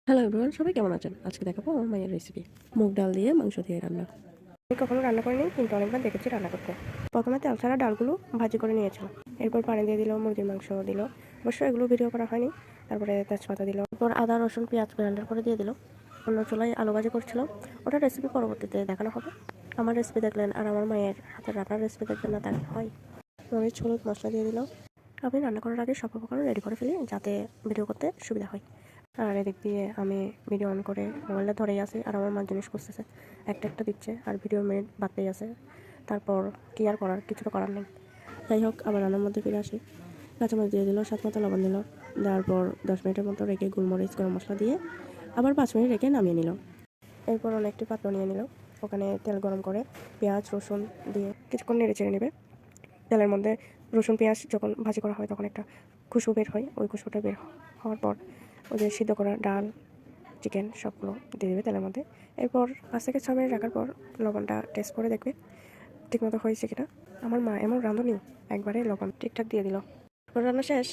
Hello everyone, সবাই কেমন আছেন? আজকে দেখাবো আমার মায়ের রেসিপি মুগ ডাল দিয়ে মাংস দিয়ে রান্না। আমি কখনো রান্না করিনি, কিন্তু অনেকবার দেখেছি রান্না করতে। প্রথমে তেল ছাড়া ডালগুলো ভাজি করে নিয়েছিলাম। এরপর পানি দিয়ে দিল, মুরগির মাংস দিল। অবশ্য এগুলো ভিডিও করা হয়নি। তারপরে তেজপাতা দিল, এরপর আদা রসুন পেঁয়াজ ব্লেন্ডার করে দিয়ে দিল। অন্য চুলায় আলু ভাজি করছিলাম, ওটা রেসিপি পরবর্তীতে দেখানো হবে। আমার রেসিপি দেখলেন আর আমার মায়ের হাতের রান্নার রেসিপি দেখবেন না, তার হয়। মরিচ হলুদ মশলা দিয়ে দিল। আমি রান্না করার আগে সব উপকরণ রেডি করে ফেলি, যাতে ভিডিও করতে সুবিধা হয়। আর এদিক দিয়ে আমি ভিডিও অন করে মোবাইলটা ধরেই আছি, আর আমার মা জিনিস করতেছে, একটা একটা দিচ্ছে, আর ভিডিও মিনিট বাড়তেই আছে। তারপর কি আর করার, কিছু তো করার নেই। যাই হোক, আবার রান্নার মধ্যে ফিরে আসি। কাঁচামরিচ দিয়ে দিল, স্বাদ মতো লবণ দিল। দেওয়ার পর 10 মিনিটের মতো রেখে গোলমরিচ গরম মশলা দিয়ে আবার 5 মিনিট রেখে নামিয়ে নিল। এরপর অনেকটি পাত্র নিয়ে নিল, ওখানে তেল গরম করে পেঁয়াজ রসুন দিয়ে কিছুক্ষণ নেড়ে চেড়ে নেবে। তেলের মধ্যে রসুন পেঁয়াজ যখন ভাজি করা হয় তখন একটা খুশবু বের হয়, ওই খুশবুটা বের হওয়ার পর ওই যে সিদ্ধ করা ডাল চিকেন সবগুলো দিয়ে দেবে তেলের মধ্যে। এরপর 5 থেকে 6 মিনিট রাখার পর লবণটা টেস্ট করে দেখবে ঠিকমতো হয়েছে কিনা। আমার মা এমন রাঁধুনি, একবারে লবণ ঠিকঠাক দিয়ে দিল। রান্না শেষ।